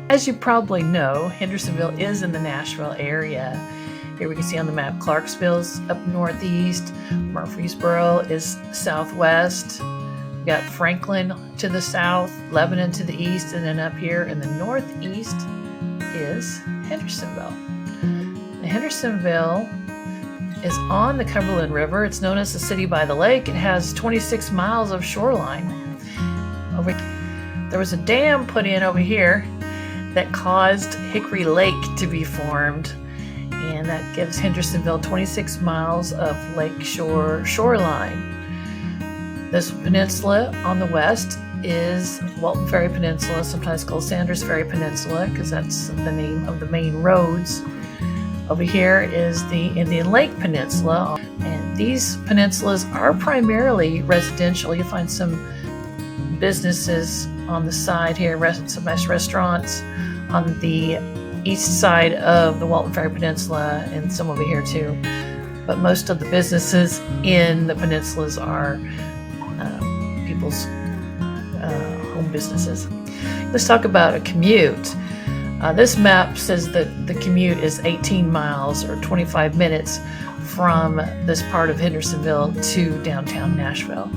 As you probably know, Hendersonville is in the Nashville area. Here we can see on the map Clarksville's up northeast, Murfreesboro is southwest. We got Franklin to the south, Lebanon to the east, and then up here in the northeast is Hendersonville. Now, Hendersonville is on the Cumberland River. It's known as the city by the lake. It has 26 miles of shoreline. There was a dam put in over here that caused Hickory Lake to be formed, and that gives Hendersonville 26 miles of lakeshore shoreline. This peninsula on the west is Walton Ferry Peninsula, sometimes called Sanders Ferry Peninsula because that's the name of the main roads. Over here is the Indian Lake Peninsula, and these peninsulas are primarily residential. You find some businesses on the side here, some nice restaurants on the east side of the Walton Ferry Peninsula, and some over here too. But most of the businesses in the peninsulas are people's home businesses. Let's talk about a commute. This map says that the commute is 18 miles or 25 minutes from this part of Hendersonville to downtown Nashville.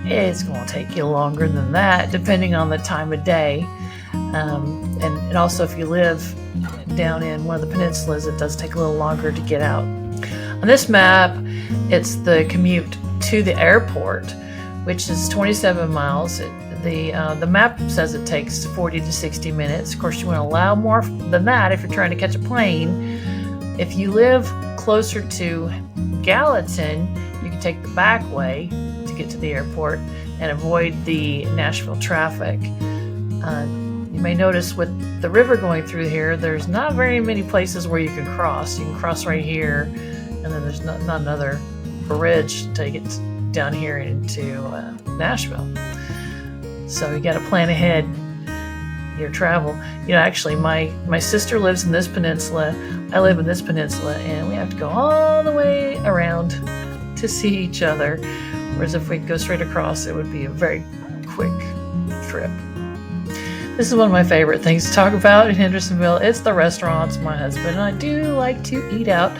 It's going to take you longer than that depending on the time of day. And also if you live down in one of the peninsulas, it does take a little longer to get out. On this map, it's the commute to the airport, which is 27 miles. The map says it takes 40 to 60 minutes. Of course, you want to allow more than that if you're trying to catch a plane. If you live closer to Gallatin, you can take the back way to get to the airport and avoid the Nashville traffic. You may notice with the river going through here, there's not very many places where you can cross. You can cross right here, and then there's not another bridge until you get down here into Nashville. So you got to plan ahead your travel. Actually, my sister lives in this peninsula. I live in this peninsula, and we have to go all the way around to see each other. Whereas if we go straight across, it would be a very quick trip. This is one of my favorite things to talk about in Hendersonville. It's the restaurants. My husband and I do like to eat out.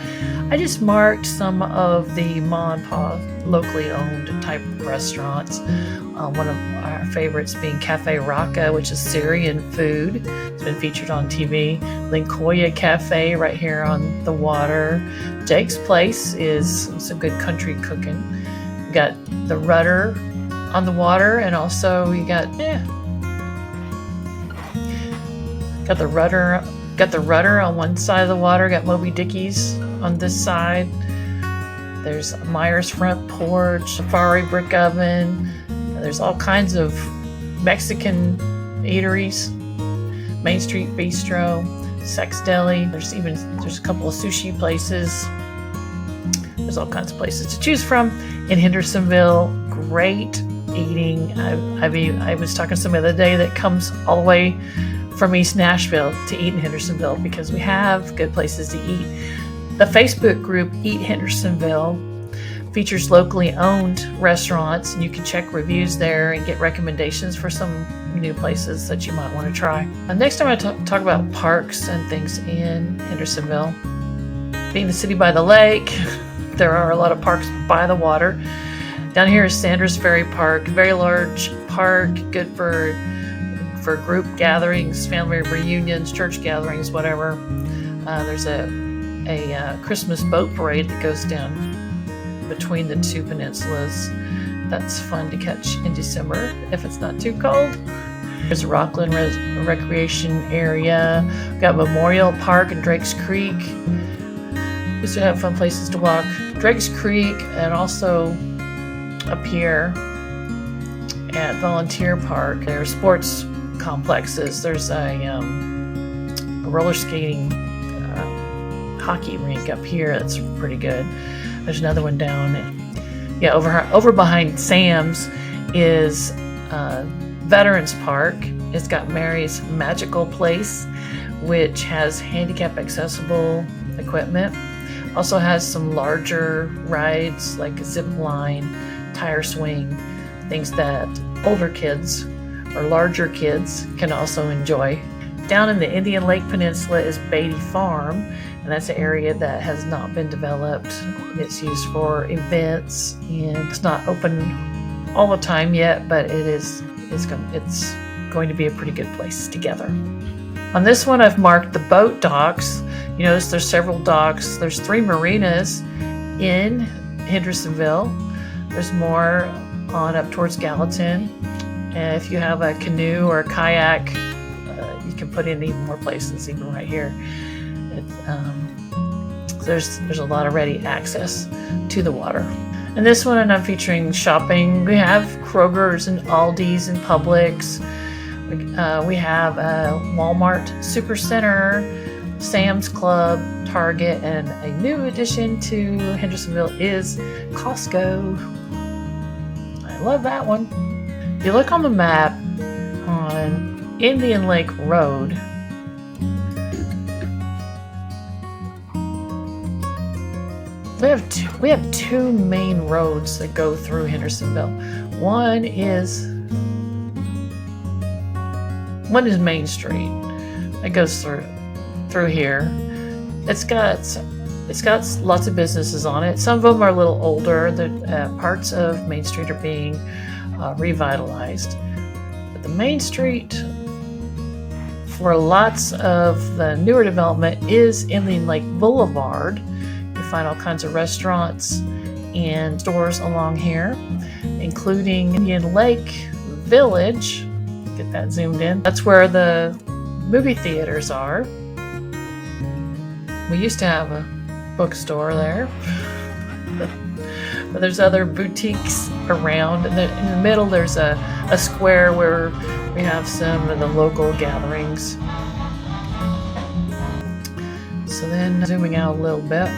I just marked some of the mom and pop, locally owned type of restaurants. One of our favorites being Cafe Rakka, which is Syrian food. It's been featured on TV. Lyncoya Cafe right here on the water. Jake's Place is some good country cooking. We got the Rudder on the water, and also you got the rudder on one side of the water, got Moby Dickie's on this side. There's Myers Front Porch, Safari Brick Oven. There's all kinds of Mexican eateries, Main Street Bistro, Sex Deli. There's a couple of sushi places. There's all kinds of places to choose from in Hendersonville. Great eating. I was talking to somebody the other day that comes all the way from East Nashville to eat in Hendersonville because we have good places to eat. The Facebook group Eat Hendersonville features locally owned restaurants, and you can check reviews there and get recommendations for some new places that you might want to try. Next time I talk about parks and things in Hendersonville. Being the city by the lake, there are a lot of parks by the water. Down here is Sanders Ferry Park, very large park, good for group gatherings, family reunions, church gatherings, whatever. There's a Christmas boat parade that goes down between the two peninsulas. That's fun to catch in December if it's not too cold. There's a Rockland recreation area. We've got Memorial Park and Drake's Creek. We used to have fun places to walk. Drake's Creek, and also up here at Volunteer Park, there are sports complexes. There's a roller skating hockey rink up here that's pretty good. There's another one down. Over behind Sam's is Veterans Park. It's got Mary's Magical Place, which has handicap accessible equipment. Also has some larger rides like a zip line, tire swing, things that older kids or larger kids can also enjoy. Down in the Indian Lake Peninsula is Beatty Farm, and that's an area that has not been developed. It's used for events, and it's not open all the time yet, but it's going to be a pretty good place to gather. On this one, I've marked the boat docks. You notice there's several docks. There's 3 marinas in Hendersonville. There's more on up towards Gallatin. And if you have a canoe or a kayak, you can put in even more places, even right here. There's a lot of ready access to the water. And this one, I'm featuring shopping. We have Kroger's and Aldi's and Publix. We have a Walmart Supercenter, Sam's Club, Target, and a new addition to Hendersonville is Costco. I love that one. If you look on the map on Indian Lake Road, we have 2 main roads that go through Hendersonville. One is Main Street. It goes through here. It's got lots of businesses on it. Some of them are a little older. The parts of Main Street are being revitalized. But the Main Street for lots of the newer development is Indian Lake Boulevard. You find all kinds of restaurants and stores along here, including Indian Lake Village. Get that zoomed in. That's where the movie theaters are. We used to have a bookstore there, but there's other boutiques around. And in the middle, there's a square where we have some of the local gatherings. So then, zooming out a little bit,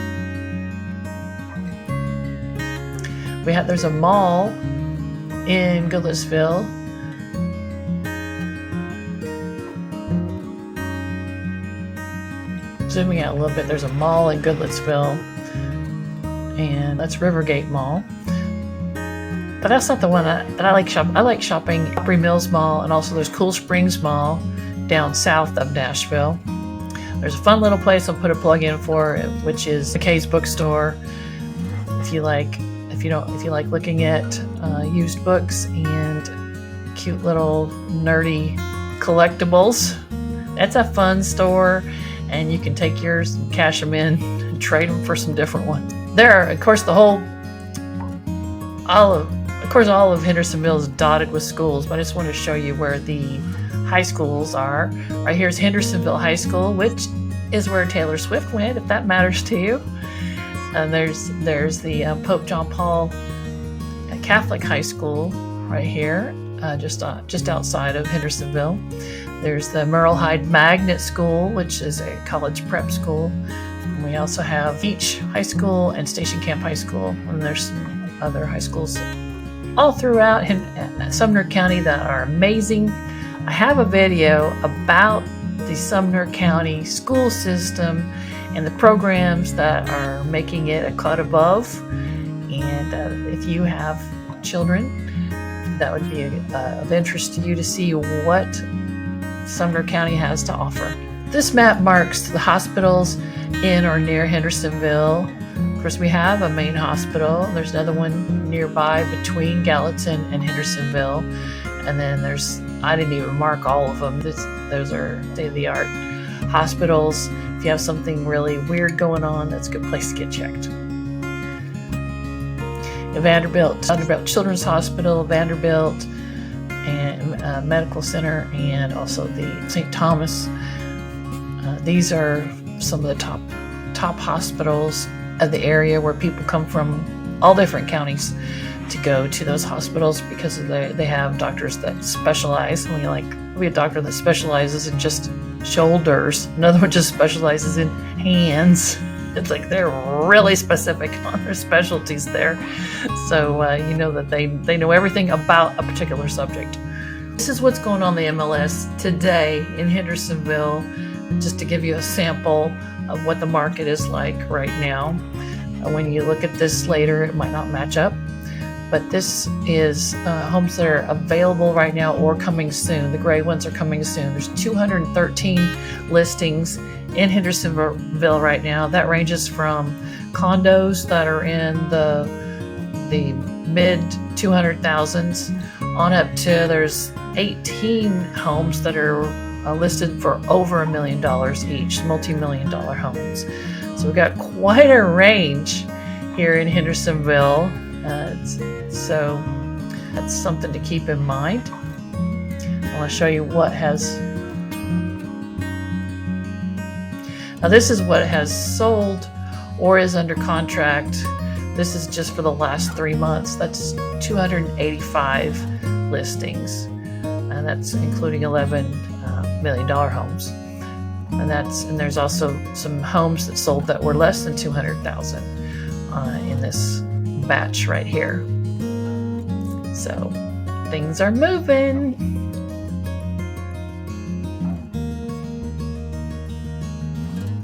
there's a mall in Goodlettsville. Zooming out a little bit, there's a mall in Goodlettsville, and that's Rivergate Mall. But that's not the one that I like shopping. I like shopping at Opry Mills Mall, and also there's Cool Springs Mall down south of Nashville. There's a fun little place I'll put a plug in for, which is McKay's Bookstore. If you like looking at used books and cute little nerdy collectibles, that's a fun store. And you can take yours and cash them in and trade them for some different ones. Of course, all of Hendersonville is dotted with schools, but I just want to show you where the high schools are. Right here's Hendersonville High School, which is where Taylor Swift went, if that matters to you. And there's the Pope John Paul Catholic High School right here, just outside of Hendersonville. There's the Merle Hyde Magnet School, which is a college prep school. And we also have Beach High School and Station Camp High School. And there's some other high schools all throughout Sumner County that are amazing. I have a video about the Sumner County school system and the programs that are making it a cut above. And if you have children, that would be of interest to you to see what Sumner County has to offer. This map marks the hospitals in or near Hendersonville. Of course, we have a main hospital. There's another one nearby between Gallatin and Hendersonville. And then I didn't even mark all of them. Those are state-of-the-art hospitals. If you have something really weird going on, that's a good place to get checked. Vanderbilt Children's Hospital, Vanderbilt and Medical Center, and also the St. Thomas. These are some of the top hospitals of the area where people come from all different counties to go to those hospitals because they have doctors that specialize. We have a doctor that specializes in just shoulders. Another one just specializes in hands. It's like they're really specific on their specialties there. So you know that they know everything about a particular subject. This is what's going on the MLS today in Hendersonville, just to give you a sample of what the market is like right now. When you look at this later, it might not match up. But this is homes that are available right now or coming soon. The gray ones are coming soon. There's 213 listings in Hendersonville right now. That ranges from condos that are in the mid 200,000s on up to there's 18 homes that are listed for over $1 million each, multi-million-dollar homes. So we've got quite a range here in Hendersonville. So that's something to keep in mind. I want to show you what has. Now this is what has sold or is under contract. This is just for the last 3 months. That's 285 listings, and that's including 11 $1 million homes. And there's also some homes that sold that were less than 200,000 in this batch right here. So things are moving.